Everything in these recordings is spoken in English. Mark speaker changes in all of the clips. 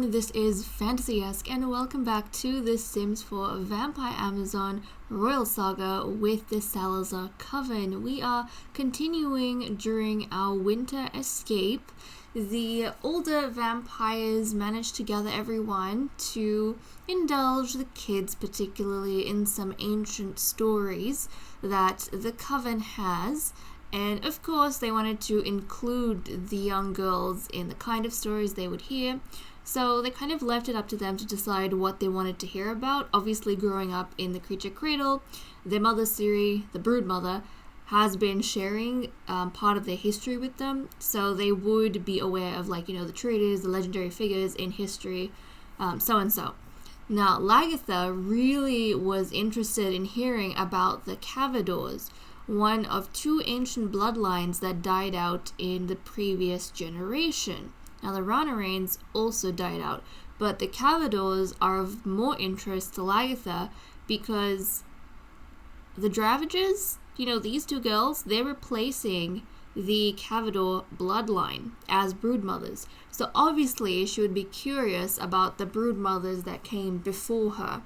Speaker 1: This is FantasyEsque, and welcome back to The Sims 4 Vampire Amazon Royal Saga with the Salazar Coven. We are continuing during our winter escape. The older vampires managed to gather everyone to indulge the kids, particularly in some ancient stories that the Coven has. And of course, they wanted to include the young girls in the kind of stories they would hear. So they kind of left it up to them to decide what they wanted to hear about. Obviously, growing up in the Creature Cradle, their mother, Siri, the brood mother, has been sharing part of their history with them. So they would be aware of, the traders, the legendary figures in history, so and so. Now, Lagatha really was interested in hearing about the Cavadors, one of two ancient bloodlines that died out in the previous generation. Now, the Ranarains also died out, but the Cavadors are of more interest to Lagatha because the Dravages, these two girls, they're replacing the Cavador bloodline as broodmothers. So obviously, she would be curious about the broodmothers that came before her.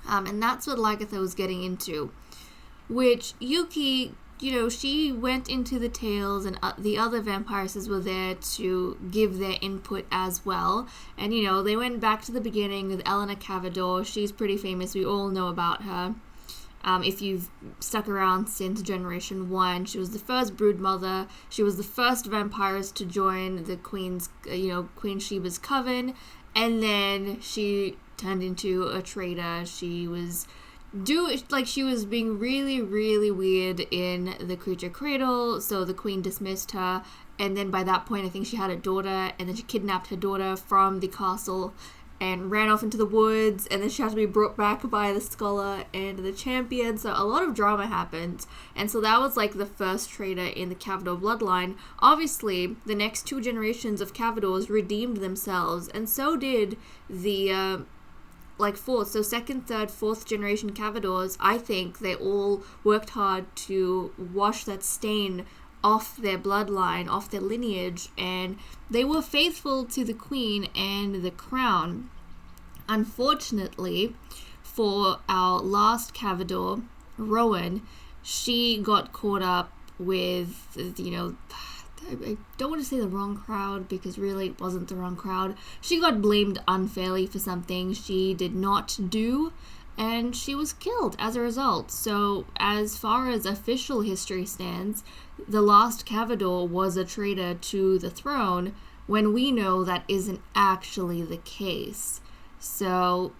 Speaker 1: And that's what Lagatha was getting into, which Yuki, she went into the tales, and the other vampiresses were there to give their input as well. And, they went back to the beginning with Eleanor Cavador. She's pretty famous. We all know about her. If you've stuck around since Generation 1, she was the first brood mother. She was the first vampiress to join the Queen's, Queen Sheba's coven. And then she turned into a traitor. She was she was being really, really weird in the creature cradle, so the queen dismissed her, and then by that point I think she had a daughter, and then she kidnapped her daughter from the castle and ran off into the woods, and then she had to be brought back by the scholar and the champion, so a lot of drama happened. And so that was like the first traitor in the Cavador bloodline. Obviously, the next 2 generations of Cavadors redeemed themselves, and so did the fourth, so second, third, fourth generation Cavadors. I think they all worked hard to wash that stain off their bloodline, off their lineage, and they were faithful to the queen and the crown. Unfortunately, for our last Cavador, Rowan, she got caught up with, I don't want to say the wrong crowd, because really it wasn't the wrong crowd. She got blamed unfairly for something she did not do, and she was killed as a result. So as far as official history stands, the last Cavador was a traitor to the throne, when we know that isn't actually the case. So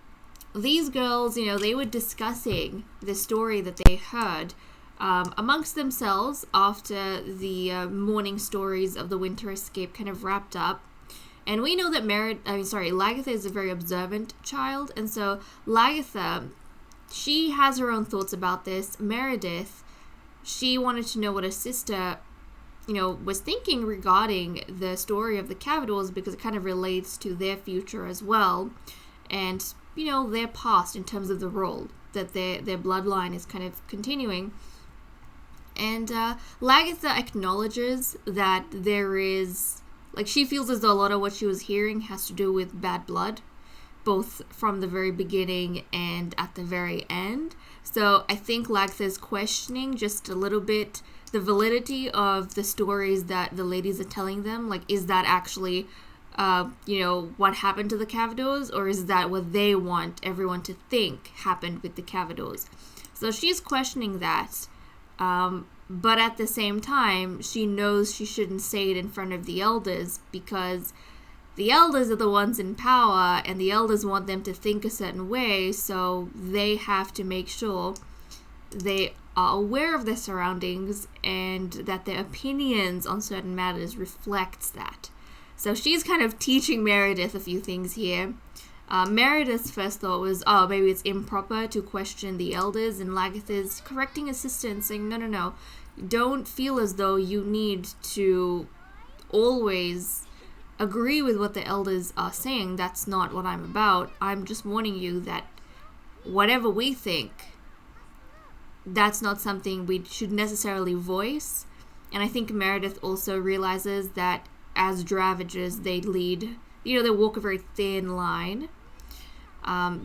Speaker 1: these girls, they were discussing the story that they heard amongst themselves after the morning stories of the winter escape kind of wrapped up. And we know that Lagatha is a very observant child, and so Lagatha, she has her own thoughts about this. Meredith, she wanted to know what her sister, was thinking regarding the story of the Cavadors, because it kind of relates to their future as well, and, their past in terms of the role that their bloodline is kind of continuing. And Lagatha acknowledges that there is, she feels as though a lot of what she was hearing has to do with bad blood, both from the very beginning and at the very end. So I think Lagatha is questioning just a little bit the validity of the stories that the ladies are telling them. Is that actually, what happened to the Cavadors, or is that what they want everyone to think happened with the Cavadors? So she's questioning that. But at the same time, she knows she shouldn't say it in front of the elders, because the elders are the ones in power, and the elders want them to think a certain way, so they have to make sure they are aware of their surroundings and that their opinions on certain matters reflects that. So she's kind of teaching Meredith a few things here. Meredith's first thought was, maybe it's improper to question the elders, and Lagatha's correcting her sister and saying, no, don't feel as though you need to always agree with what the elders are saying. That's not what I'm about. I'm just warning you that whatever we think, that's not something we should necessarily voice. And I think Meredith also realizes that as Dravagers, they lead, they walk a very thin line.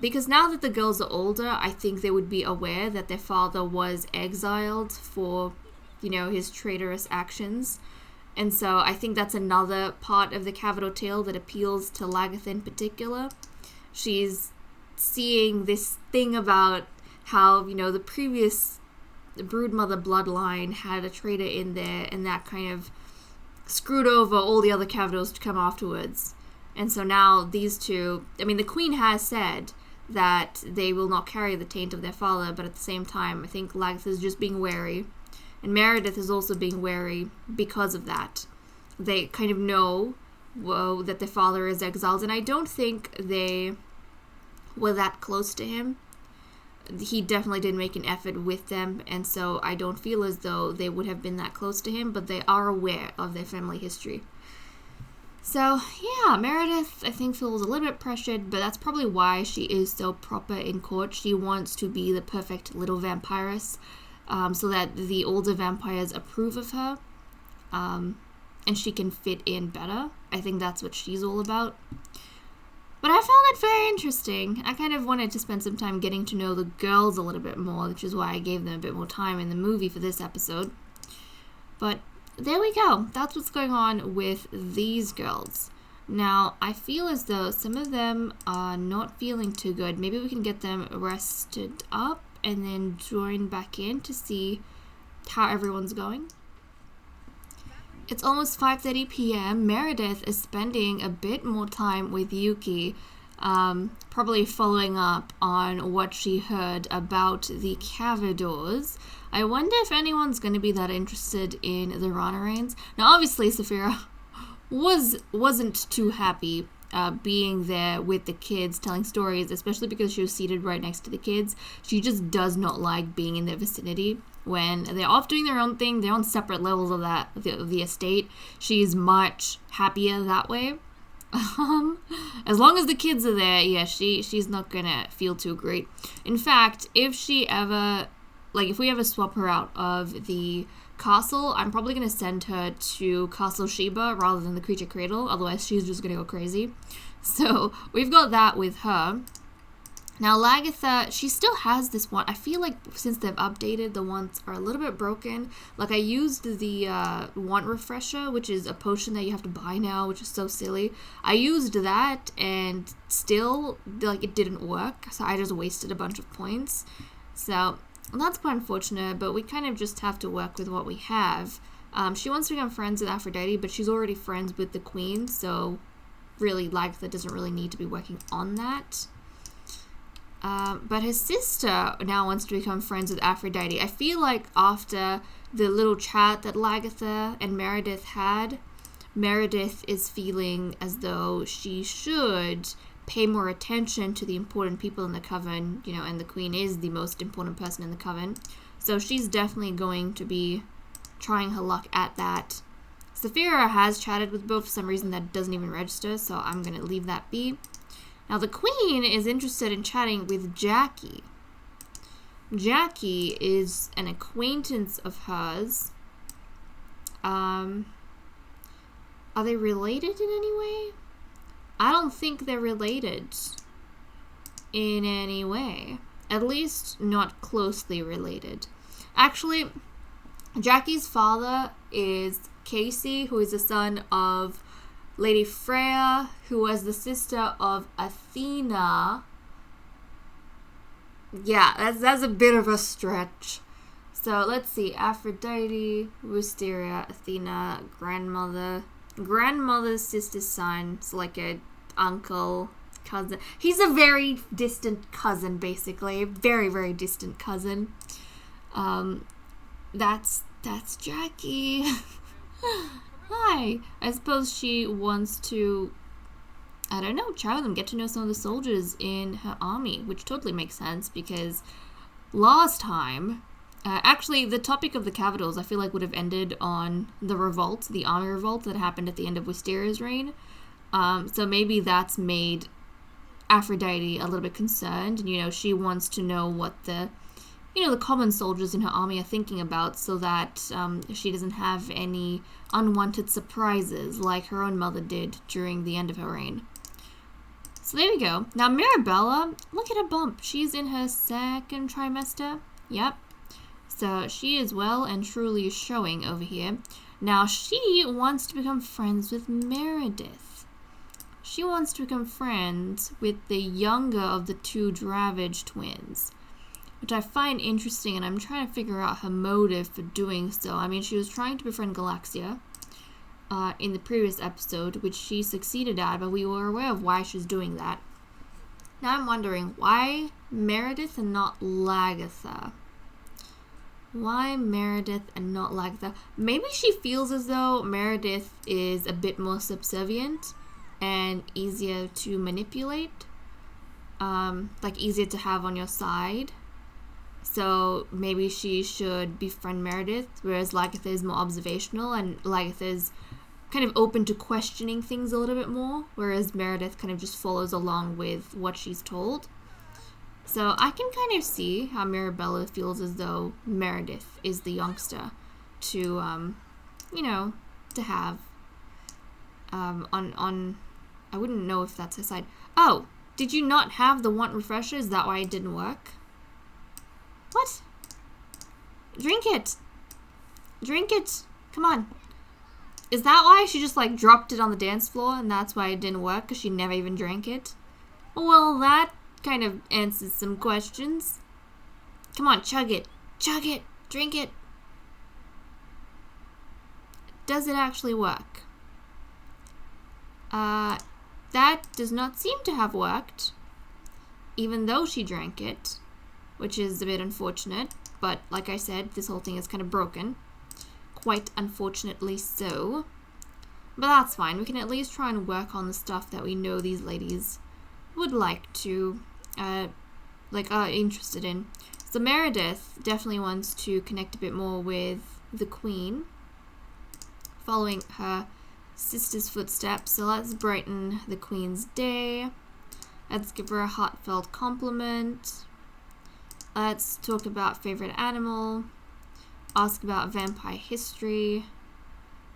Speaker 1: Because now that the girls are older, I think they would be aware that their father was exiled for, his traitorous actions. And so I think that's another part of the Cavador tale that appeals to Lagatha in particular. She's seeing this thing about how, the previous broodmother bloodline had a traitor in there, and that kind of screwed over all the other Cavadors to come afterwards. And so now these two, the queen has said that they will not carry the taint of their father, but at the same time, I think Lagatha is just being wary. And Meredith is also being wary because of that. They kind of know that their father is exiled, and I don't think they were that close to him. He definitely didn't make an effort with them, and so I don't feel as though they would have been that close to him, but they are aware of their family history. So, yeah, Meredith, I think, feels a little bit pressured, but that's probably why she is so proper in court. She wants to be the perfect little vampiress, so that the older vampires approve of her, and she can fit in better. I think that's what she's all about. But I found it very interesting. I kind of wanted to spend some time getting to know the girls a little bit more, which is why I gave them a bit more time in the movie for this episode. But there we go. That's what's going on with these girls. Now, I feel as though some of them are not feeling too good. Maybe we can get them rested up and then join back in to see how everyone's going. It's almost 5:30 p.m. Meredith is spending a bit more time with Yuki, probably following up on what she heard about the Cavadors. I wonder if anyone's going to be that interested in the Rana Reigns. Now, obviously, Saphira wasn't too happy being there with the kids, telling stories, especially because she was seated right next to the kids. She just does not like being in their vicinity. When they're off doing their own thing, they're on separate levels of the estate. She's much happier that way. As long as the kids are there, yeah, she's not gonna feel too great. In fact, if we ever swap her out of the castle, I'm probably gonna send her to Castle Sheba rather than the Creature Cradle. Otherwise, she's just gonna go crazy. So we've got that with her. Now, Lagatha, she still has this one. I feel like since they've updated, the wands are a little bit broken. Like, I used the want refresher, which is a potion that you have to buy now, which is so silly. I used that, and still, like, it didn't work. So I just wasted a bunch of points. So that's quite unfortunate, but we kind of just have to work with what we have. She wants to become friends with Aphrodite, but she's already friends with the queen, so really, Lagatha doesn't really need to be working on that. But his sister now wants to become friends with Aphrodite. I feel like after the little chat that Lagatha and Meredith had, Meredith is feeling as though she should pay more attention to the important people in the coven, you know, and the queen is the most important person in the coven. So she's definitely going to be trying her luck at that. Saphira has chatted with both. For some reason that doesn't even register, so I'm going to leave that be. Now, the queen is interested in chatting with Jackie. Jackie is an acquaintance of hers. Are they related in any way? I don't think they're related in any way. At least not closely related. Actually, Jackie's father is Casey, who is the son of Lady Freya, who was the sister of Athena. Yeah, that's a bit of a stretch. So let's see. Aphrodite, Wisteria, Athena, grandmother's sister's son. It's like a uncle, cousin. He's a very distant cousin, basically. Very, very distant cousin. That's Jackie. Hi. I suppose she wants to, I don't know, chat with them, get to know some of the soldiers in her army, which totally makes sense because last time, actually the topic of the Cavadors I feel like would have ended on the revolt, the army revolt that happened at the end of Wisteria's reign. So maybe that's made Aphrodite a little bit concerned, and, you know, she wants to know what the common soldiers in her army are thinking about so that she doesn't have any unwanted surprises like her own mother did during the end of her reign. So there we go. Now, Mirabella, look at her bump. She's in her second trimester. Yep. So she is well and truly showing over here. Now, she wants to become friends with Meredith. She wants to become friends with the younger of the two Dravage twins, which I find interesting, and I'm trying to figure out her motive for doing so. I mean, she was trying to befriend Galaxia in the previous episode, which she succeeded at, but we were aware of why she's doing that. Now I'm wondering, why Meredith and not Lagatha? Why Meredith and not Lagatha? Maybe she feels as though Meredith is a bit more subservient and easier to manipulate, like easier to have on your side. So maybe she should befriend Meredith, whereas Lagatha is more observational and Lagatha is kind of open to questioning things a little bit more, whereas Meredith kind of just follows along with what she's told. So I can kind of see how Mirabella feels as though Meredith is the youngster to, to have on I wouldn't know if that's her side. Oh, did you not have the want refresher? Is that why it didn't work? What? Drink it. Drink it. Come on. Is that why she just, like, dropped it on the dance floor and that's why it didn't work? Because she never even drank it? Well, that kind of answers some questions. Come on, chug it. Chug it. Drink it. Does it actually work? That does not seem to have worked, even though she drank it, which is a bit unfortunate, but like I said, this whole thing is kind of broken. Quite unfortunately so. But that's fine, we can at least try and work on the stuff that we know these ladies would like to, are interested in. So Meredith definitely wants to connect a bit more with the Queen, following her sister's footsteps. So let's brighten the Queen's day. Let's give her a heartfelt compliment. Let's talk about favorite animal. Ask about vampire history.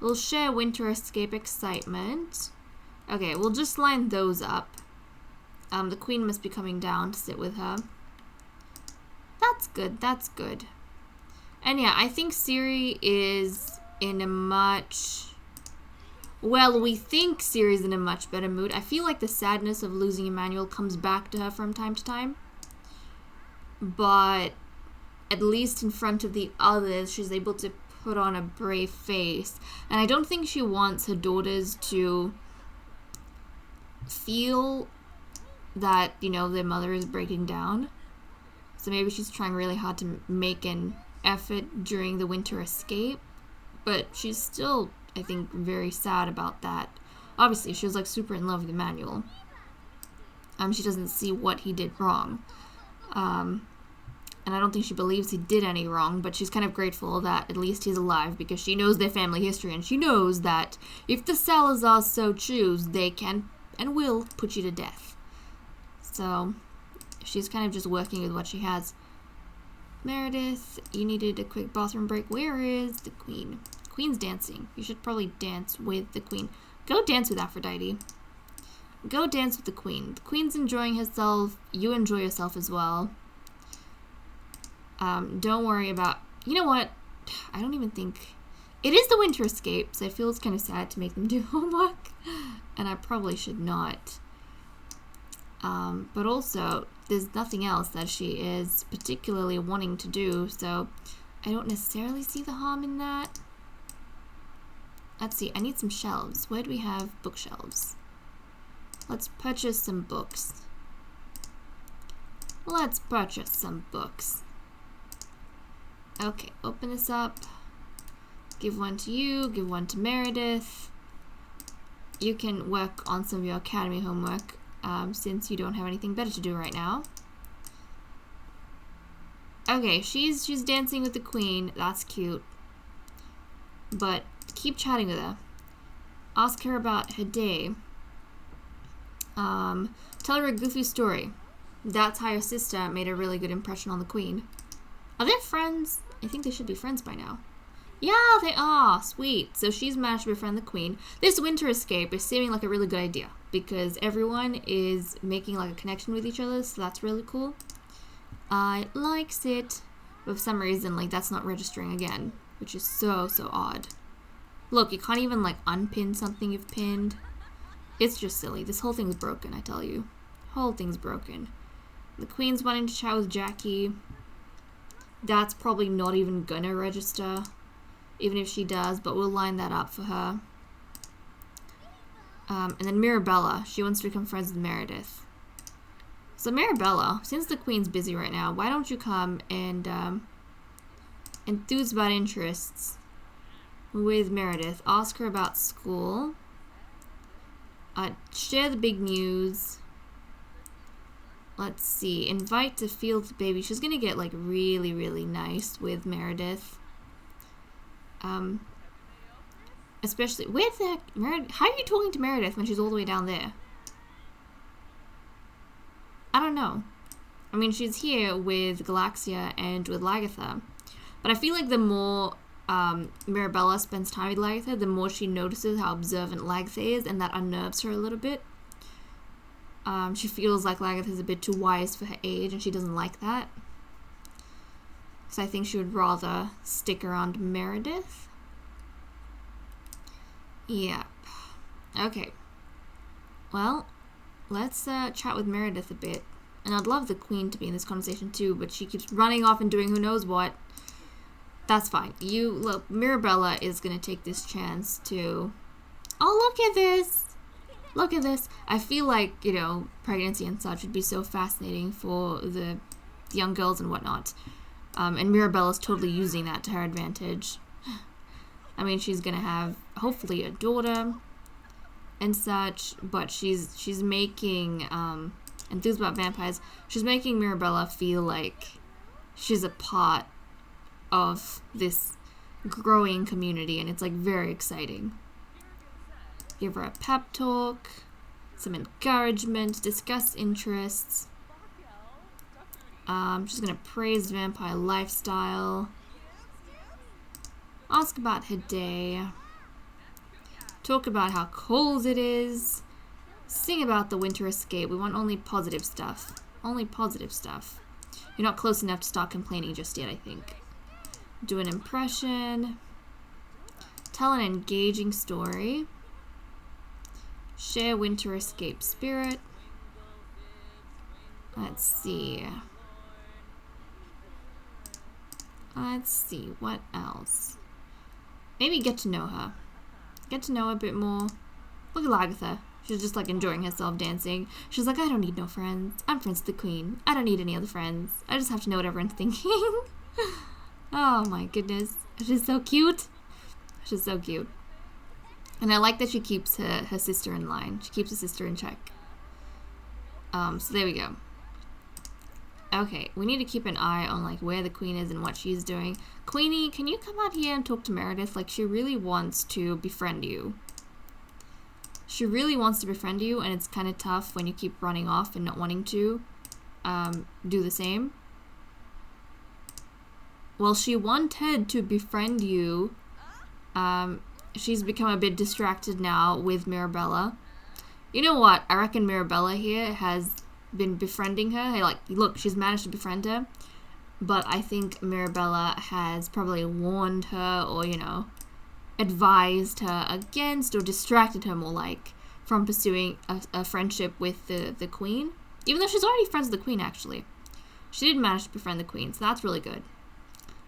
Speaker 1: We'll share winter escape excitement. Okay, we'll just line those up. The Queen must be coming down to sit with her. That's good, that's good. And yeah, I think Ciri is in a much... Well, we think Ciri's in a much better mood. I feel like the sadness of losing Emmanuel comes back to her from time to time. But at least in front of the others, she's able to put on a brave face. And I don't think she wants her daughters to feel that, you know, their mother is breaking down. So maybe she's trying really hard to make an effort during the winter escape. But she's still, I think, very sad about that. Obviously, she was like super in love with Emmanuel. She doesn't see what he did wrong. And I don't think she believes he did any wrong, but she's kind of grateful that at least he's alive because she knows their family history and she knows that if the Salazars so choose, they can and will put you to death. So she's kind of just working with what she has. Meredith, you needed a quick bathroom break. Where is the Queen? Queen's dancing. You should probably dance with the Queen. Go dance with Aphrodite. Go dance with the Queen. The Queen's enjoying herself. You enjoy yourself as well. Don't worry about... You know what? I don't even think... It is the winter escape, so I feel it's kind of sad to make them do homework. And I probably should not. But also, there's nothing else that she is particularly wanting to do, so I don't necessarily see the harm in that. Let's see, I need some shelves. Where do we have bookshelves? Let's purchase some books. Let's purchase some books. Okay, open this up. Give one to you, give one to Meredith. You can work on some of your academy homework since you don't have anything better to do right now. Okay, she's dancing with the Queen. That's cute. But keep chatting with her. Ask her about her day. Tell her a goofy story. That's how your sister made a really good impression on the Queen. Are they friends? I think they should be friends by now. Yeah, they are. Sweet. So she's managed to befriend the Queen. This winter escape is seeming like a really good idea because everyone is making like a connection with each other, so that's really cool. I likes it. But for some reason, like, that's not registering again, which is so odd. Look, you can't even like unpin something you've pinned. It's just silly. This whole thing's broken, I tell you. Whole thing's broken. The Queen's wanting to chat with Jackie. That's probably not even gonna register, even if she does, but we'll line that up for her. And then Mirabella, she wants to become friends with Meredith. So Mirabella, since the Queen's busy right now, why don't you come and enthuse about interests with Meredith. Ask her about school. Share the big news. Let's see. Invite to Field the Baby. She's gonna get like really nice with Meredith. Especially where the heck, Meredith? How are you talking to Meredith when she's all the way down there? I don't know. I mean, she's here with Galaxia and with Lagatha, but I feel like the more Mirabella spends time with Lagatha, the more she notices how observant Lagatha is, and that unnerves her a little bit. She feels like Lagatha is a bit too wise for her age, and she doesn't like that. So I think she would rather stick around Meredith. Yeah. Okay. Well, let's chat with Meredith a bit. And I'd love the queen to be in this conversation too, but she keeps running off and doing who knows what. That's fine. Look, Mirabella is gonna take this chance to... Oh, look at this! Look at this. I feel like, you know, pregnancy and such would be so fascinating for the young girls and whatnot. And Mirabella's totally using that to her advantage. I mean, she's gonna have, hopefully, a daughter and such, but she's making, enthused about vampires, she's making Mirabella feel like she's a part of this growing community, and it's, like, very exciting. Give her a pep talk, some encouragement, discuss interests. She's gonna praise vampire lifestyle. Ask about her day. Talk about how cold it is. Sing about the winter escape. We want only positive stuff. Only positive stuff. You're not close enough to start complaining just yet, I think. Do an impression. Tell an engaging story. Share winter escape spirit. Let's see. Let's see, what else? Maybe get to know her. Get to know her a bit more. Look at Lagatha. She's just like enjoying herself dancing. She's like, I don't need no friends. I'm friends with the queen. I don't need any other friends. I just have to know what everyone's thinking. Oh my goodness. She's so cute. She's so cute. And I like that she keeps her sister in line. She keeps her sister in check. So there we go. Okay, we need to keep an eye on like where the queen is and what she's doing. Queenie, can you come out here and talk to Meredith? Like, she really wants to befriend you. She really wants to befriend you, and it's kind of tough when you keep running off and not wanting to do the same. Well, she wanted to befriend you. She's become a bit distracted now with Mirabella. You know what? I reckon Mirabella here has been befriending her. Hey, like, look, she's managed to befriend her. But I think Mirabella has probably warned her or, you know, advised her against or distracted her more like from pursuing a friendship with the queen. Even though she's already friends with the queen, actually. She did manage to befriend the queen, so that's really good.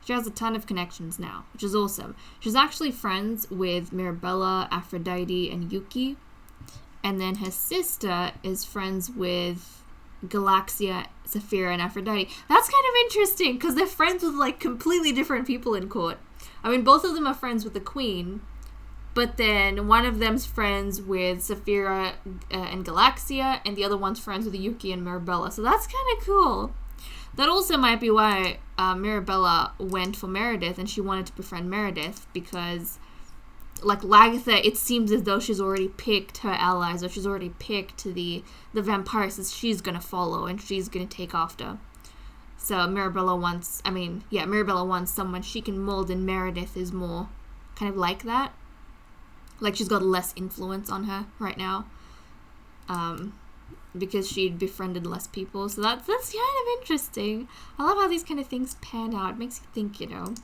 Speaker 1: She has a ton of connections now, which is awesome. She's actually friends with Mirabella, Aphrodite, and Yuki. And then her sister is friends with Galaxia, Saphira, and Aphrodite. That's kind of interesting, because they're friends with, like, completely different people in court. I mean, both of them are friends with the queen, but then one of them's friends with Saphira and Galaxia, and the other one's friends with Yuki and Mirabella. So that's kind of cool. That also might be why Mirabella went for Meredith, and she wanted to befriend Meredith, because, like Lagatha, it seems as though she's already picked her allies, or she's already picked the vampires that she's going to follow, and she's going to take after. So Mirabella wants someone she can mold, and Meredith is more kind of like that. Like, she's got less influence on her right now. Because she'd befriended less people. So that's kind of interesting. I love how these kind of things pan out. It makes you think, you know.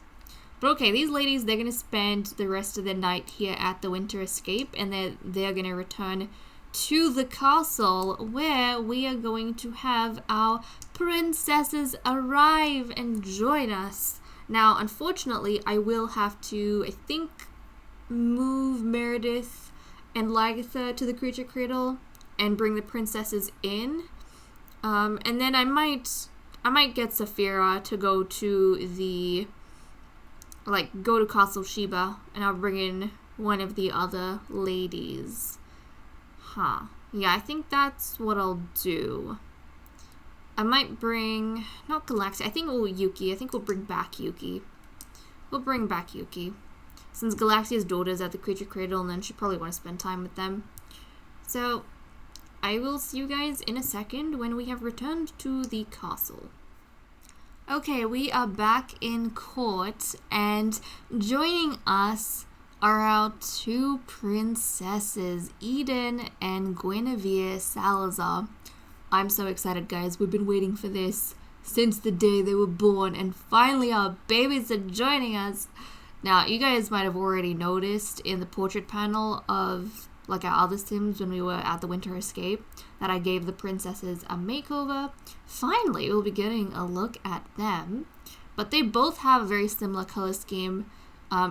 Speaker 1: But okay, these ladies, they're going to spend the rest of the night here at the Winter Escape. And they're going to return to the castle, where we are going to have our princesses arrive and join us. Now, unfortunately, I will have to, I think, move Meredith and Lagatha to the creature cradle and bring the princesses in. And then I might get Saphira to go to go to Castle Sheba, and I'll bring in one of the other ladies. Huh. Yeah, I think that's what I'll do. I might bring, not Galaxia, Yuki. I think we'll bring back Yuki. We'll bring back Yuki. Since Galaxia's daughter's at the creature cradle, and then she'll probably want to spend time with them. So, I will see you guys in a second when we have returned to the castle. Okay, we are back in court, and joining us are our two princesses, Eden and Guinevere Salazar. I'm so excited, guys. We've been waiting for this since the day they were born, and finally our babies are joining us. Now, you guys might have already noticed in the portrait panel of like our other Sims when we were at the Winter Escape that I gave the princesses a makeover. Finally, we'll be getting a look at them. But they both have a very similar color scheme.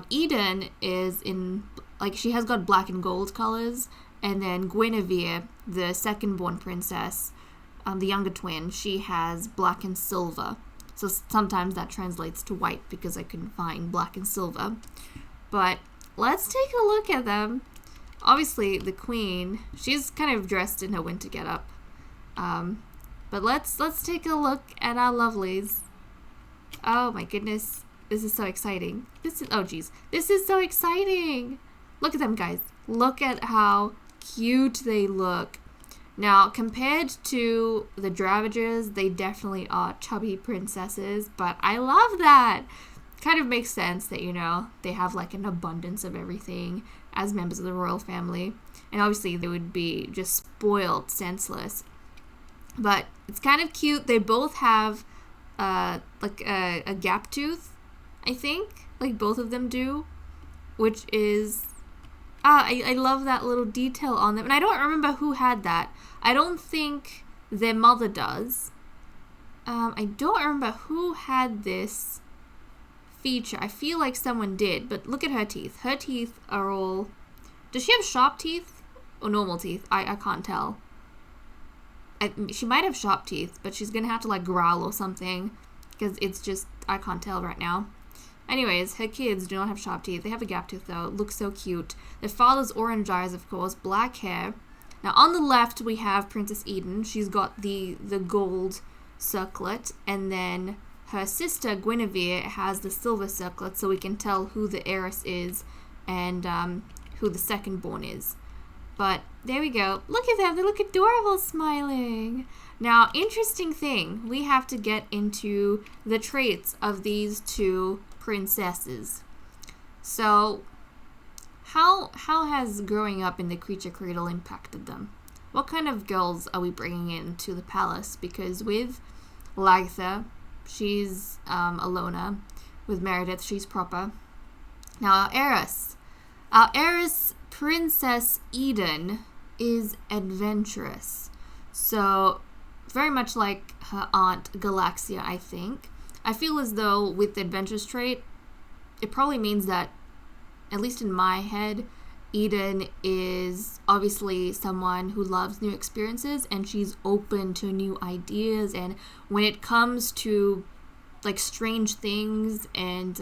Speaker 1: Eden is in, like, she has got black and gold colors. And then Guinevere, the second-born princess, the younger twin, she has black and silver. So sometimes that translates to white because I couldn't find black and silver. But let's take a look at them. Obviously, the queen, she's kind of dressed in her winter getup. But let's take a look at our lovelies. Oh my goodness, this is so exciting. This is so exciting. Look at them, guys. Look at how cute they look. Now, compared to the Dravagers, they definitely are chubby princesses, but I love that. Kind of makes sense that, you know, they have like an abundance of everything as members of the royal family. And obviously they would be just spoiled, senseless. But it's kind of cute. They both have like a gap tooth, I think. Like both of them do. Which is... I love that little detail on them. And I don't remember who had that. I don't think their mother does. I don't remember who had this feature. I feel like someone did, but look at her teeth. Her teeth are all... Does she have sharp teeth or normal teeth? I can't tell. She might have sharp teeth, but she's gonna have to like growl or something because it's just, I can't tell right now. Anyways, her kids do not have sharp teeth. They have a gap tooth though. It looks so cute. Their father's orange eyes, of course, black hair. Now on the left we have Princess Eden. She's got the gold circlet, and then her sister Guinevere has the silver circlet, so we can tell who the heiress is and who the second born is. But there we go. Look at them. They look adorable smiling. Now, interesting thing. We have to get into the traits of these two princesses. So, how has growing up in the creature cradle impacted them? What kind of girls are we bringing into the palace? Because with Lagertha, she's a loner. With Meredith, she's proper. Now, our heiress, Princess Eden, is adventurous. So, very much like her aunt Galaxia, I think. I feel as though with the adventurous trait, it probably means that, at least in my head, Eden is obviously someone who loves new experiences and she's open to new ideas, and when it comes to like strange things and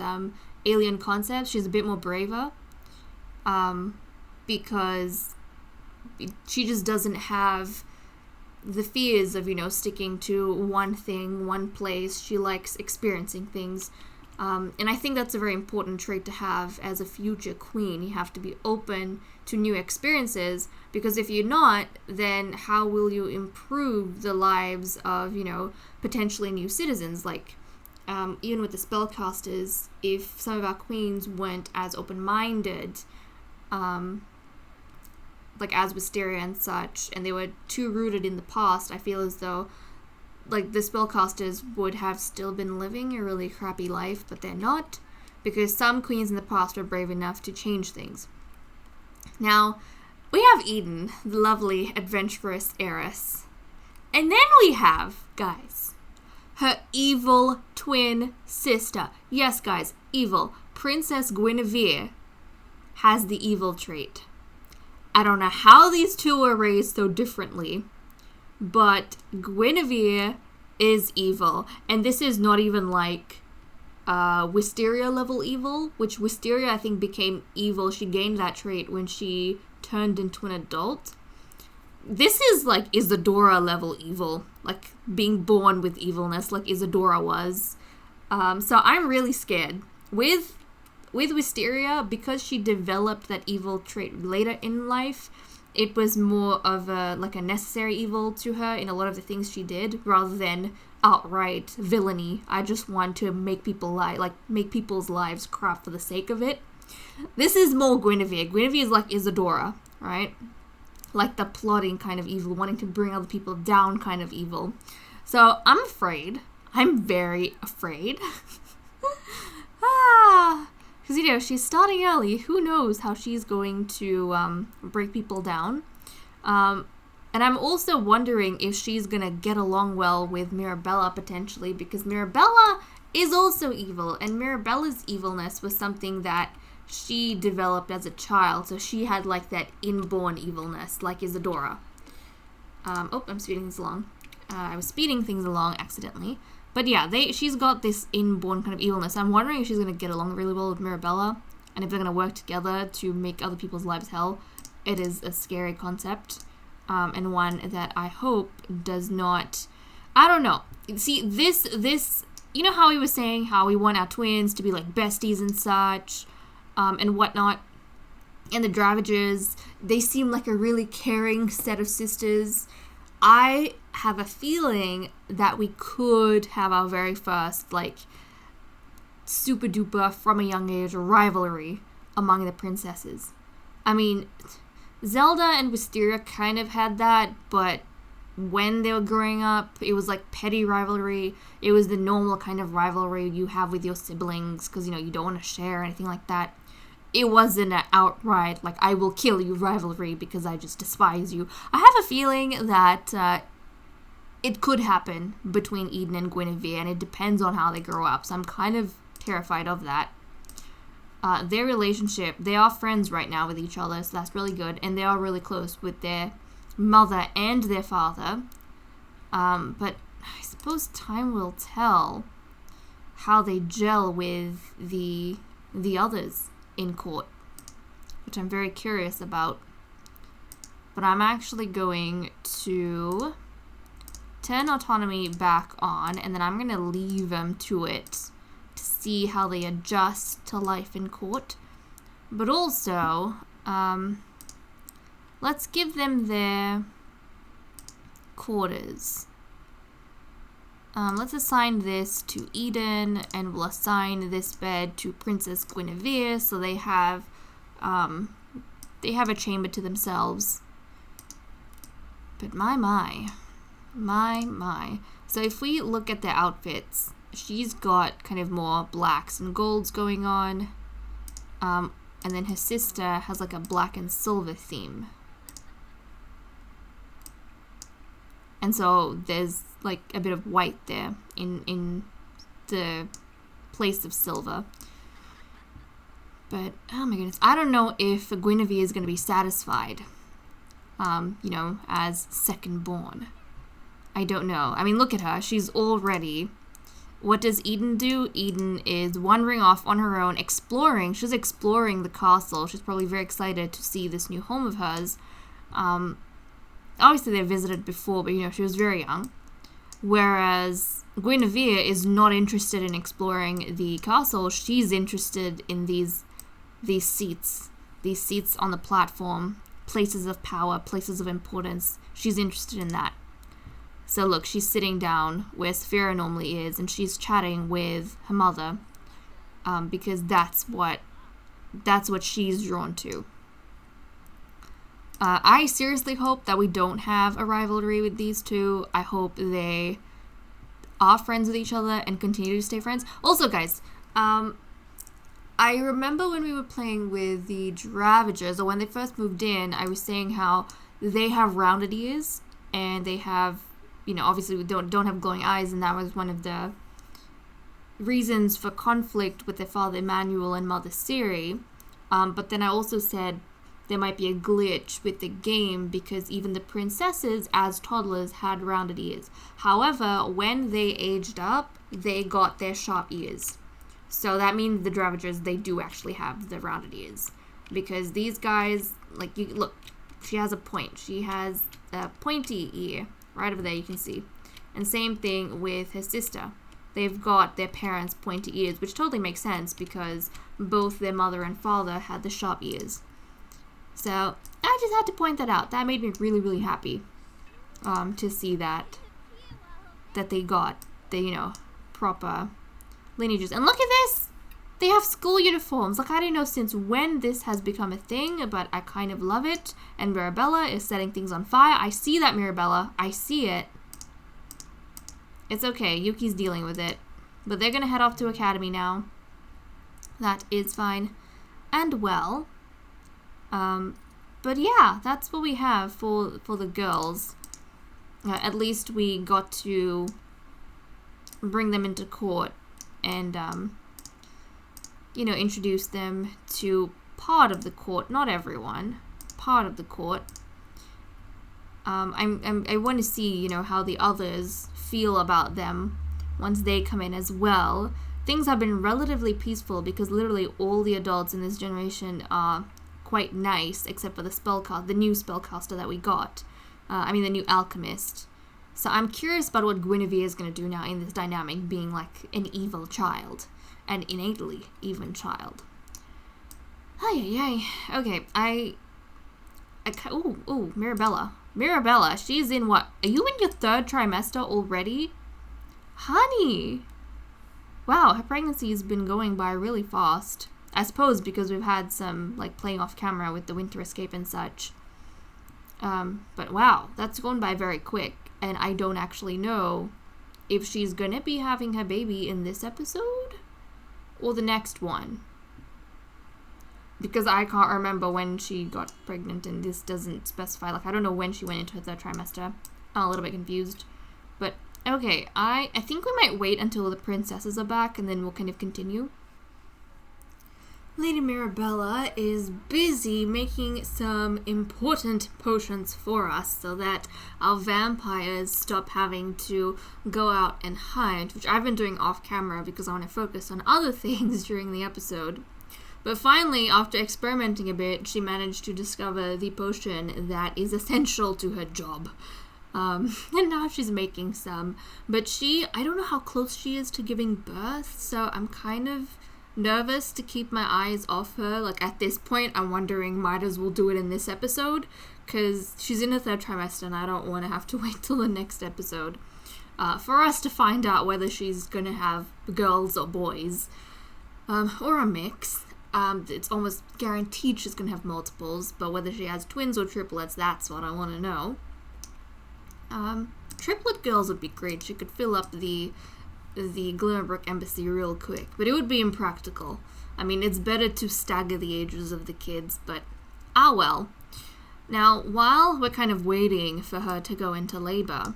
Speaker 1: alien concepts, she's a bit more braver because she just doesn't have the fears of, you know, sticking to one thing, one place. She likes experiencing things. And I think that's a very important trait to have as a future queen. You have to be open to new experiences, because if you're not, then how will you improve the lives of, you know, potentially new citizens? Like, even with the spellcasters, if some of our queens weren't as open-minded, like as Wisteria and such, and they were too rooted in the past, I feel as though like the spellcasters would have still been living a really crappy life, but they're not, because some queens in the past were brave enough to change things. Now, we have Eden, the lovely adventurous heiress. And then we have, guys, her evil twin sister. Yes, guys, evil. Princess Guinevere has the evil trait. I don't know how these two were raised so differently, but Guinevere is evil. And this is not even like Wisteria level evil, which Wisteria I think became evil. She gained that trait when she turned into an adult. This is like Isadora level evil, like being born with evilness like Isadora was. So I'm really scared. With Wisteria, because she developed that evil trait later in life, it was more of a necessary evil to her in a lot of the things she did, rather than outright villainy. I just want to make people make people's lives crap for the sake of it. This is more Guinevere. Guinevere is like Isadora, right? Like the plotting kind of evil, wanting to bring other people down kind of evil. So I'm afraid. I'm very afraid. Because, you know, she's starting early. Who knows how she's going to break people down. And I'm also wondering if she's going to get along well with Mirabella, potentially, because Mirabella is also evil, and Mirabella's evilness was something that she developed as a child, so she had, like, that inborn evilness, like Isadora. Oh, I'm speeding things along. I was speeding things along accidentally. But yeah, she's got this inborn kind of evilness. I'm wondering if she's going to get along really well with Mirabella, and if they're going to work together to make other people's lives hell. It is a scary concept. And one that I hope does not, I don't know. See, this, you know how he was saying how we want our twins to be like besties and such, and whatnot. And the Dravagers, they seem like a really caring set of sisters. I have a feeling that we could have our very first, like, super duper, from a young age, rivalry among the princesses. I mean, Zelda and Wisteria kind of had that, but when they were growing up, it was like petty rivalry. It was the normal kind of rivalry you have with your siblings, because, you know, you don't want to share or anything like that. It wasn't an outright, like, I will kill you rivalry because I just despise you. I have a feeling that it could happen between Eden and Guinevere, and it depends on how they grow up, so I'm kind of terrified of that. Their relationship, they are friends right now with each other, so that's really good, and they are really close with their mother and their father. But I suppose time will tell how they gel with the others in court, which I'm very curious about. But I'm actually going to turn autonomy back on, and then I'm going to leave them to it to see how they adjust to life in court. But also, let's give them their quarters. Let's assign this to Eden, and we'll assign this bed to Princess Guinevere, so they have a chamber to themselves. But my. So if we look at their outfits, she's got kind of more blacks and golds going on, and then her sister has like a black and silver theme. And so there's like a bit of white there in the place of silver. But, oh my goodness, I don't know if Guinevere is going to be satisfied, you know, as second born. I don't know. I mean, look at her. She's all ready. What does Eden do? Eden is wandering off on her own, exploring. She's exploring the castle. She's probably very excited to see this new home of hers. Obviously, they visited before, but, you know, she was very young. Whereas Guinevere is not interested in exploring the castle. She's interested in these seats on the platform, places of power, places of importance. She's interested in that. So look, she's sitting down where Saphira normally is, and she's chatting with her mother, because that's what she's drawn to. I seriously hope that we don't have a rivalry with these two. I hope they are friends with each other and continue to stay friends. Also, guys, I remember when we were playing with the Dravagers, or when they first moved in, I was saying how they have rounded ears, and they have, you know, obviously we don't have glowing eyes, and that was one of the reasons for conflict with their father Emmanuel and mother Siri. But then I also said there might be a glitch with the game because even the princesses as toddlers had rounded ears. However, when they aged up, they got their sharp ears. So that means the Dravagers, they do actually have the rounded ears. Because these guys, like, you look, she has a point. She has a pointy ear. Right over there, you can see. And same thing with her sister. They've got their parents' pointy ears, which totally makes sense because both their mother and father had the sharp ears. So I just had to point that out. That made me really, really happy to see that they got the, you know, proper lineages. And look at this! They have school uniforms. Like, I don't know since when this has become a thing, but I kind of love it. And Mirabella is setting things on fire. I see that, Mirabella. I see it. It's okay. Yuki's dealing with it. But they're going to head off to Academy now. That is fine and well. But yeah, that's what we have for the girls. At least we got to bring them into court and, introduce them to part of the court, not everyone, part of the court. I want to see, how the others feel about them once they come in as well. Things have been relatively peaceful because literally all the adults in this generation are quite nice, except for the new spellcaster that we got. The new alchemist. So I'm curious about what Guinevere is going to do now in this dynamic, being like an evil child, an innately evil child. Okay, Mirabella. Mirabella, she's in what? Are you in your 3rd trimester already? Honey! Wow, her pregnancy has been going by really fast. I suppose because we've had some, playing off camera with the winter escape and such. But wow, that's gone by very quick. And I don't actually know if she's gonna be having her baby in this episode or the next one. Because I can't remember when she got pregnant and this doesn't specify. I don't know when she went into her 3rd trimester. I'm a little bit confused. But okay, I think we might wait until the princesses are back and then we'll kind of continue. Lady Mirabella is busy making some important potions for us so that our vampires stop having to go out and hunt, which I've been doing off camera because I want to focus on other things during the episode. But finally, after experimenting a bit, she managed to discover the potion that is essential to her job. And now she's making some. But I don't know how close she is to giving birth, so I'm kind of nervous to keep my eyes off her. At this point, I'm wondering, might as well do it in this episode, because she's in her 3rd trimester and I don't want to have to wait till the next episode for us to find out whether she's gonna have girls or boys, or a mix. It's almost guaranteed she's gonna have multiples, but whether she has twins or triplets, that's what I want to know. Triplet girls would be great. She could fill up the Glimmerbrook Embassy real quick, but it would be impractical. It's better to stagger the ages of the kids, but well. Now, while we're kind of waiting for her to go into labor,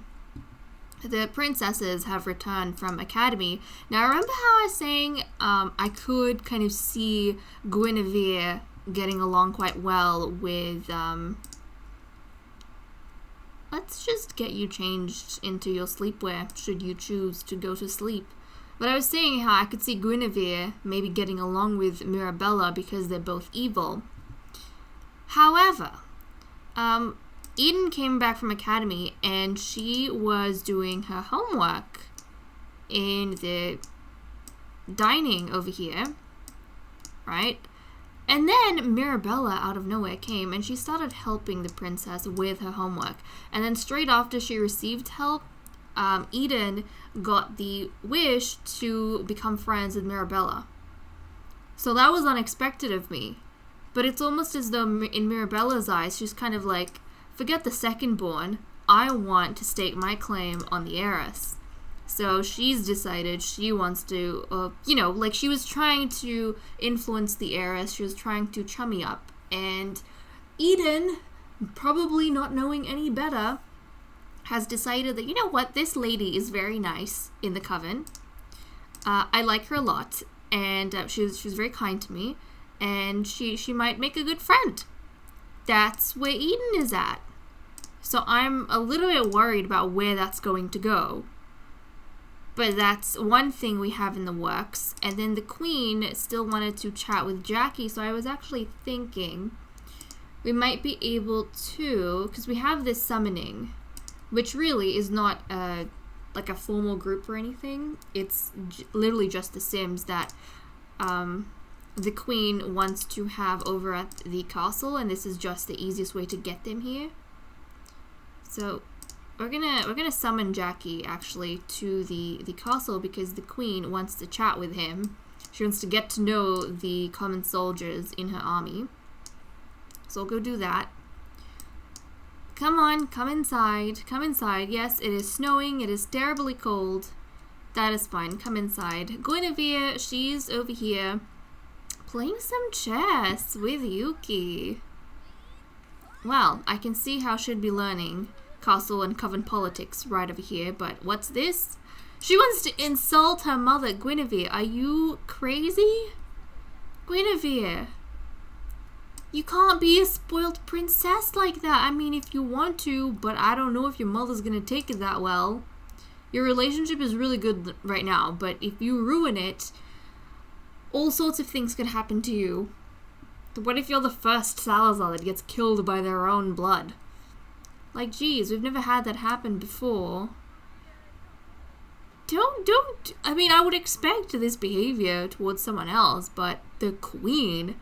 Speaker 1: the princesses have returned from academy. Now, remember how I was saying I could kind of see Guinevere getting along quite well with let's just get you changed into your sleepwear, should you choose to go to sleep. But I was saying how I could see Guinevere maybe getting along with Mirabella because they're both evil. However, Eden came back from academy and she was doing her homework in the dining over here, right? And then Mirabella out of nowhere came and she started helping the princess with her homework. And then straight after she received help, Eden got the wish to become friends with Mirabella. So that was unexpected of me. But it's almost as though in Mirabella's eyes, she's kind of like, forget the second born, I want to stake my claim on the heiress. So she's decided she wants to, she was trying to influence the heiress. She was trying to chummy up. And Eden, probably not knowing any better, has decided that, you know what, this lady is very nice in the coven. I like her a lot. And she was very kind to me. And she might make a good friend. That's where Eden is at. So I'm a little bit worried about where that's going to go. But that's one thing we have in the works. And then the queen still wanted to chat with Jackie. So I was actually thinking we might be able to, because we have this summoning, which really is not a formal group or anything. It's literally just the Sims that the queen wants to have over at the castle. And this is just the easiest way to get them here. So we're gonna summon Jackie actually to the castle because the queen wants to chat with him. She wants to get to know the common soldiers in her army. So I'll go do that. Come on, come inside. Come inside. Yes, it is snowing. It is terribly cold. That is fine. Come inside. Guinevere, she's over here Playing some chess with Yuki. Well, I can see how she'd be learning castle and coven politics right over here, but what's this? She wants to insult her mother, Guinevere. Are you crazy? Guinevere, you can't be a spoiled princess like that. I mean, if you want to, but I don't know if your mother's gonna take it that well. Your relationship is really good right now, but if you ruin it, all sorts of things could happen to you. What if you're the first Salazar that gets killed by their own blood? Like, geez, we've never had that happen before. I mean, I would expect this behavior towards someone else, but the queen,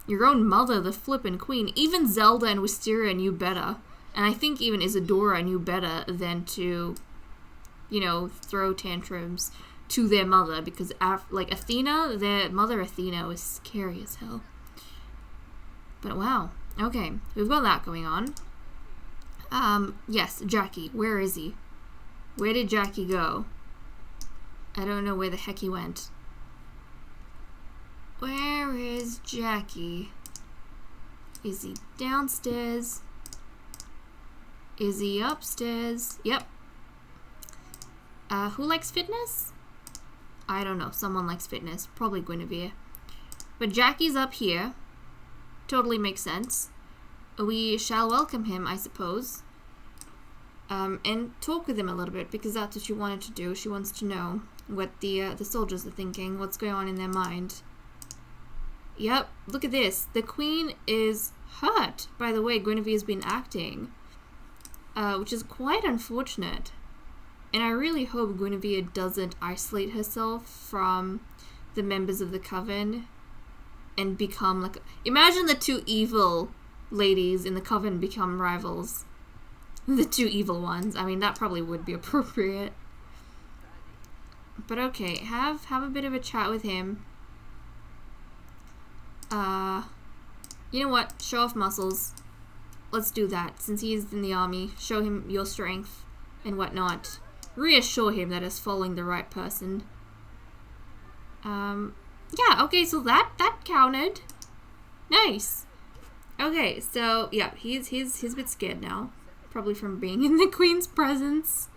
Speaker 1: your own mother, the flippin' queen, even Zelda and Wisteria knew better. And I think even Isadora knew better than to, you know, throw tantrums to their mother, because like Athena, their mother Athena was scary as hell. But wow, okay, we've got that going on. Yes, Jackie, where is he? Where did Jackie go? I don't know where the heck he went. Where is Jackie? Is he downstairs? Is he upstairs? Yep. Who likes fitness? I don't know. Someone likes fitness. Probably Guinevere. But Jackie's up here. Totally makes sense. We shall welcome him, I suppose. And talk with him a little bit, because that's what she wanted to do. She wants to know what the soldiers are thinking, what's going on in their mind. Yep, look at this. The queen is hurt by the way Guinevere's been acting, which is quite unfortunate. And I really hope Guinevere doesn't isolate herself from the members of the coven and become like... Imagine the two evil ladies in the coven become rivals. The two evil ones. I mean, that probably would be appropriate. But okay, have a bit of a chat with him. You know what? Show off muscles. Let's do that. Since he's in the army, show him your strength and whatnot. Reassure him that it's following the right person. Yeah, okay, so that counted. Nice. Okay, so yeah, he's a bit scared now. Probably from being in the queen's presence.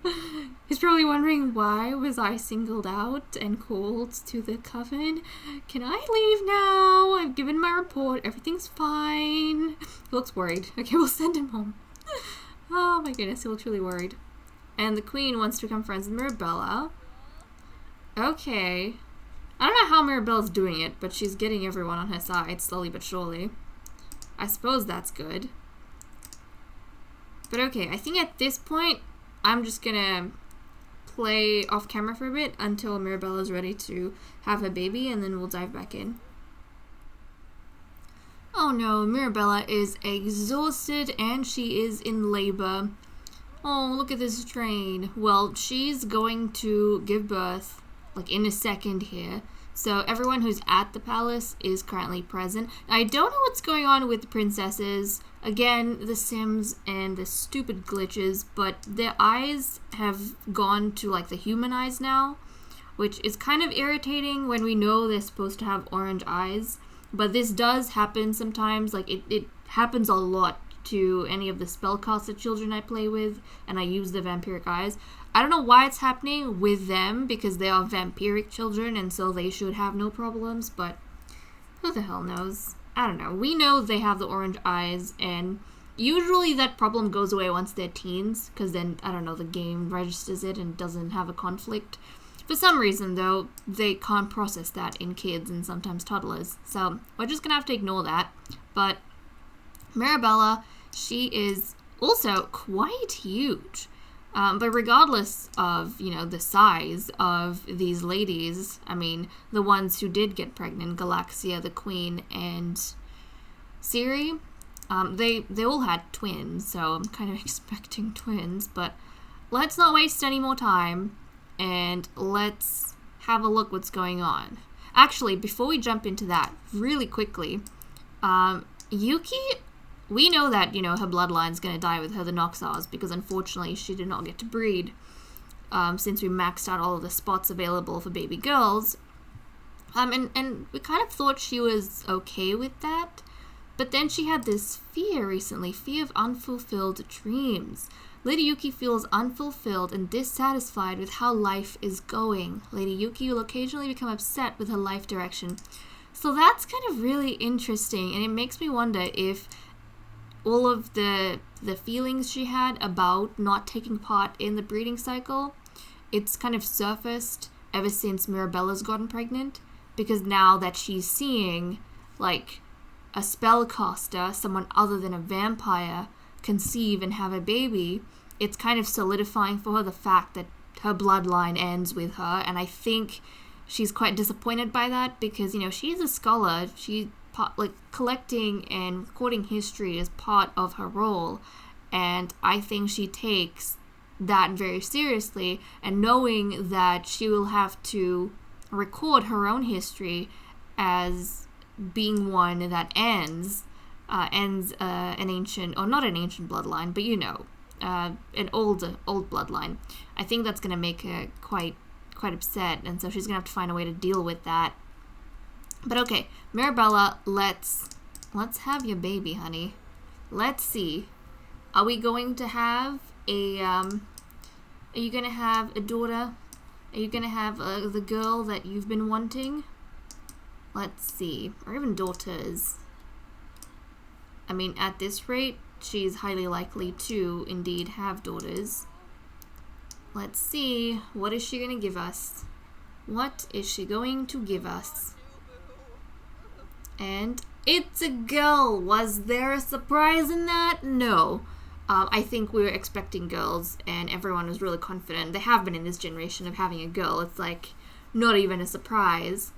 Speaker 1: He's probably wondering, why was I singled out and called to the coven? Can I leave now? I've given my report. Everything's fine. He looks worried. Okay, we'll send him home. Oh my goodness, he looks really worried. And the queen wants to become friends with Mirabella. Okay. I don't know how Mirabella's doing it, but she's getting everyone on her side, slowly but surely. I suppose that's good. But okay, I think at this point, I'm just gonna play off camera for a bit until Mirabella's ready to have her baby, and then we'll dive back in. Oh no, Mirabella is exhausted and she is in labor. Oh, look at this strain. Well, she's going to give birth, like, in a second here. So everyone who's at the palace is currently present. I don't know what's going on with the princesses. Again, the Sims and the stupid glitches, but their eyes have gone to, like, the human eyes now, which is kind of irritating when we know they're supposed to have orange eyes. But this does happen sometimes. Like, it happens a lot to any of the spellcaster children I play with, and I use the vampiric eyes. I don't know why it's happening with them, because they are vampiric children, and so they should have no problems, but who the hell knows? I don't know. We know they have the orange eyes, and usually that problem goes away once they're teens, because then, I don't know, the game registers it and doesn't have a conflict. For some reason, though, they can't process that in kids and sometimes toddlers, so we're just gonna have to ignore that. But Mirabella, she is also quite huge. But regardless of, you know, the size of these ladies, I mean, the ones who did get pregnant, Galaxia, the queen, and Ciri, they all had twins, so I'm kind of expecting twins. But let's not waste any more time, and let's have a look what's going on. Actually, before we jump into that, really quickly, Yuki... We know that, you know, her bloodline's going to die with her, the Noxars, because unfortunately she did not get to breed since we maxed out all of the spots available for baby girls. And we kind of thought she was okay with that, but then she had this fear recently, fear of unfulfilled dreams. Lady Yuki feels unfulfilled and dissatisfied with how life is going. Lady Yuki will occasionally become upset with her life direction. So that's kind of really interesting, and it makes me wonder if all of the feelings she had about not taking part in the breeding cycle, it's kind of surfaced ever since Mirabella's gotten pregnant, because now that she's seeing, like, a spellcaster, someone other than a vampire, conceive and have a baby, it's kind of solidifying for her the fact that her bloodline ends with her, and I think she's quite disappointed by that, because, you know, she's a scholar. Collecting and recording history is part of her role, and I think she takes that very seriously, and knowing that she will have to record her own history as being one that ends an ancient, or not an ancient bloodline, but, you know, an old bloodline. I think that's going to make her quite upset, and so she's going to have to find a way to deal with that. But okay, Mirabella, let's have your baby, honey. Let's see. Are we going to have are you going to have a daughter? Are you going to have the girl that you've been wanting? Let's see. Or even daughters. I mean, at this rate, she's highly likely to indeed have daughters. Let's see. What is she going to give us? What is she going to give us? And it's a girl. Was there a surprise in that? No. I think we were expecting girls, and everyone was really confident. They have been in this generation of having a girl. It's like not even a surprise.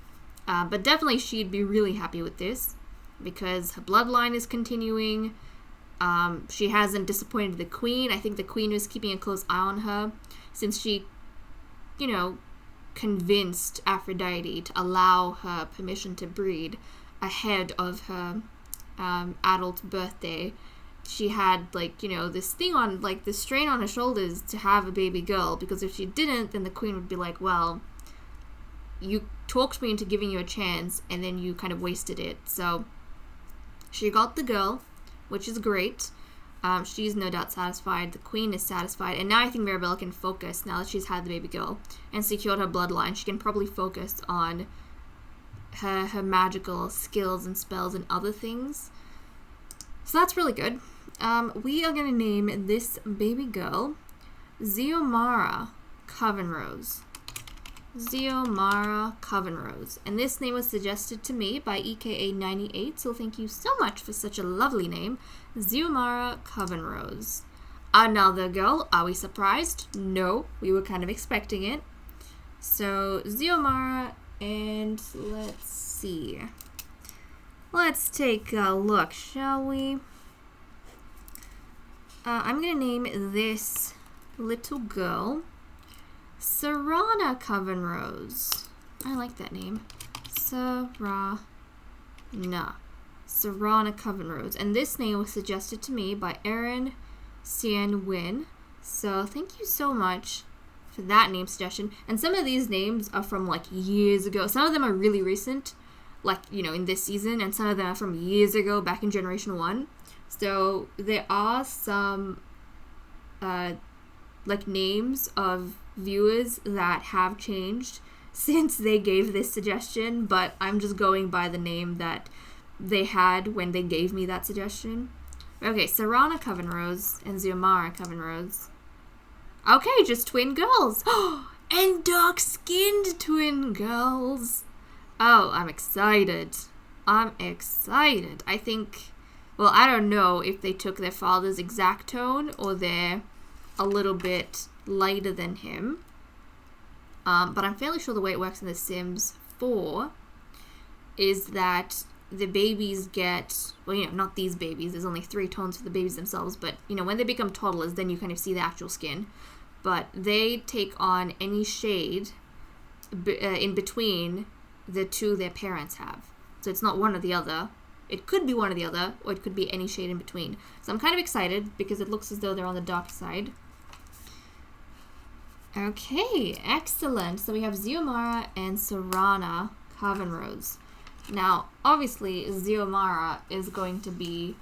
Speaker 1: But definitely she'd be really happy with this, because her bloodline is continuing. She hasn't disappointed the queen. I think the queen was keeping a close eye on her, since she, you know, convinced Aphrodite to allow her permission to breed ahead of her adult birthday. She had, like, you know, this thing on, like, this strain on her shoulders to have a baby girl, because if she didn't, then the queen would be like, well, you talked me into giving you a chance, and then you kind of wasted it. So she got the girl, which is great. She's no doubt satisfied. The queen is satisfied. And now I think Mirabella can focus, now that she's had the baby girl and secured her bloodline. She can probably focus on her magical skills and spells and other things. So that's really good. We are going to name this baby girl Xiomara Covenrose. Xiomara Covenrose. And this name was suggested to me by EKA98, so thank you so much for such a lovely name. Xiomara Covenrose. Another girl. Are we surprised? No, we were kind of expecting it. So, Xiomara, and let's see. Let's take a look, shall we? I'm going to name this little girl Serana Covenrose. I like that name. Serana Covenrose. And this name was suggested to me by Erin Cian Win. So thank you so much for that name suggestion. And some of these names are from like years ago. Some of them are really recent, like, you know, in this season, and some of them are from years ago, back in Generation 1. So there are some like names of viewers that have changed since they gave this suggestion, but I'm just going by the name that they had when they gave me that suggestion. Okay, Serana Covenrose and Xiomara Covenrose. Okay, just twin girls. And dark-skinned twin girls. Oh, I'm excited. I'm excited. I think, well, I don't know if they took their father's exact tone or they're a little bit lighter than him. But I'm fairly sure the way it works in The Sims 4 is that the babies get, well, you know, not these babies, there's only 3 tones for the babies themselves, but, you know, when they become toddlers, then you kind of see the actual skin. But they take on any shade in between the two their parents have. So it's not one or the other. It could be one or the other, or it could be any shade in between. So I'm kind of excited because it looks as though they're on the dark side. Okay, excellent. So we have Xiomara and Serana Coven Rose. Now, obviously, Xiomara is going to be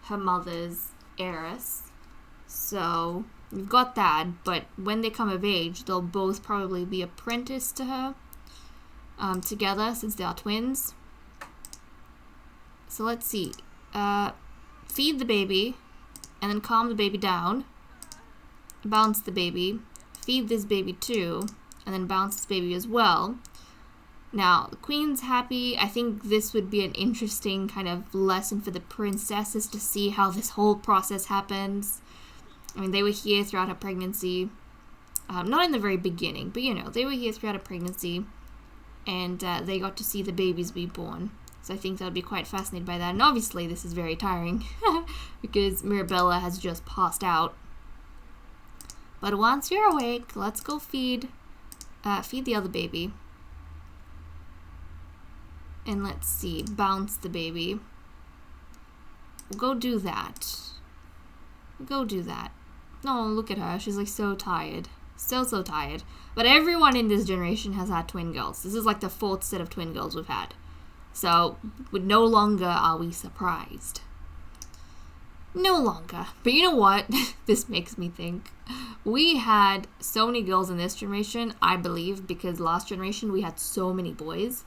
Speaker 1: her mother's heiress. So, you've got that, but when they come of age, they'll both probably be apprenticed to her together, since they are twins. So let's see. Feed the baby, and then calm the baby down. Bounce the baby. Feed this baby too, and then bounce this baby as well. Now, the queen's happy. I think this would be an interesting kind of lesson for the princesses to see how this whole process happens. I mean, they were here throughout her pregnancy. Not in the very beginning, but they were here throughout her pregnancy. And they got to see the babies be born. So I think that would be quite fascinated by that. And obviously, this is very tiring because Mirabella has just passed out. But once you're awake, let's go feed the other baby. And let's see, bounce the baby. We'll go do that. No, look at her. She's like so tired. So tired. But everyone in this generation has had twin girls. This is like the 4th set of twin girls we've had. So, no longer are we surprised. No longer. But you know what? This makes me think. We had so many girls in this generation, I believe, because last generation we had so many boys.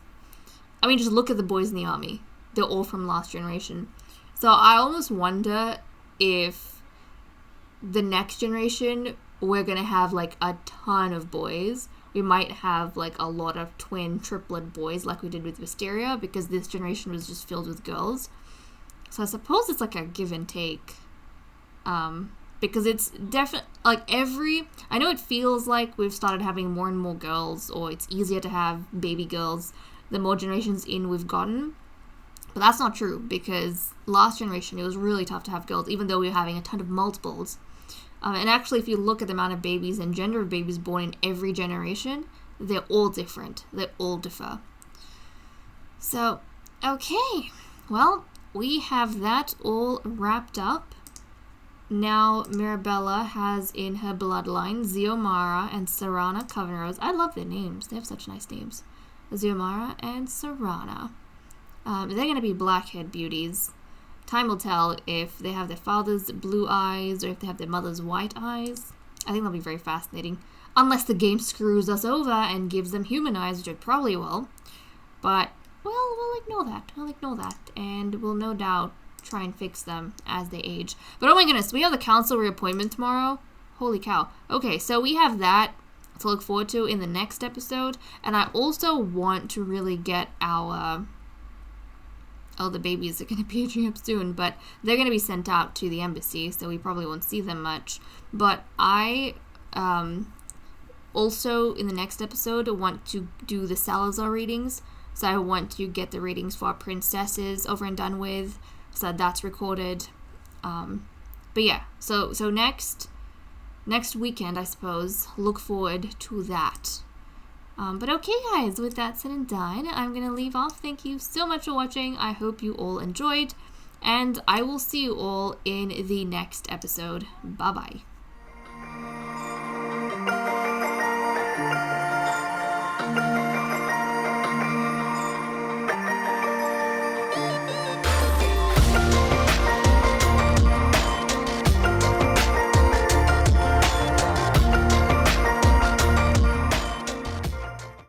Speaker 1: I mean, just look at the boys in the army. They're all from last generation. So I almost wonder if the next generation, we're going to have like a ton of boys. We might have like a lot of twin, triplet boys like we did with Wisteria, because this generation was just filled with girls. So I suppose it's like a give and take. Because it's definitely, like I know it feels like we've started having more and more girls, or it's easier to have baby girls the more generations in we've gotten. But that's not true, because last generation, it was really tough to have girls, even though we were having a ton of multiples. And actually, if you look at the amount of babies and gender of babies born in every generation, they're all different. They all differ. So, okay. Well, we have that all wrapped up. Now, Mirabella has in her bloodline Xiomara and Serana Coven Rose. I love their names. They have such nice names. Xiomara and Serana. They're going to be black-haired beauties. Time will tell if they have their father's blue eyes or if they have their mother's white eyes. I think that'll be very fascinating. Unless the game screws us over and gives them human eyes, which it probably will. But, well, we'll ignore that. And we'll no doubt try and fix them as they age. But oh my goodness, we have the council reappointment tomorrow. Holy cow. Okay, so we have that to look forward to in the next episode. And I also want to really get our... Oh, the babies are going to be aging up soon, but they're going to be sent out to the embassy, so we probably won't see them much. But I also, in the next episode, want to do the Salazar readings. So I want to get the readings for our princesses over and done with, so that's recorded. But yeah, so next weekend, I suppose, look forward to that. But okay, guys, with that said and done, I'm going to leave off. Thank you so much for watching. I hope you all enjoyed, and I will see you all in the next episode. Bye-bye.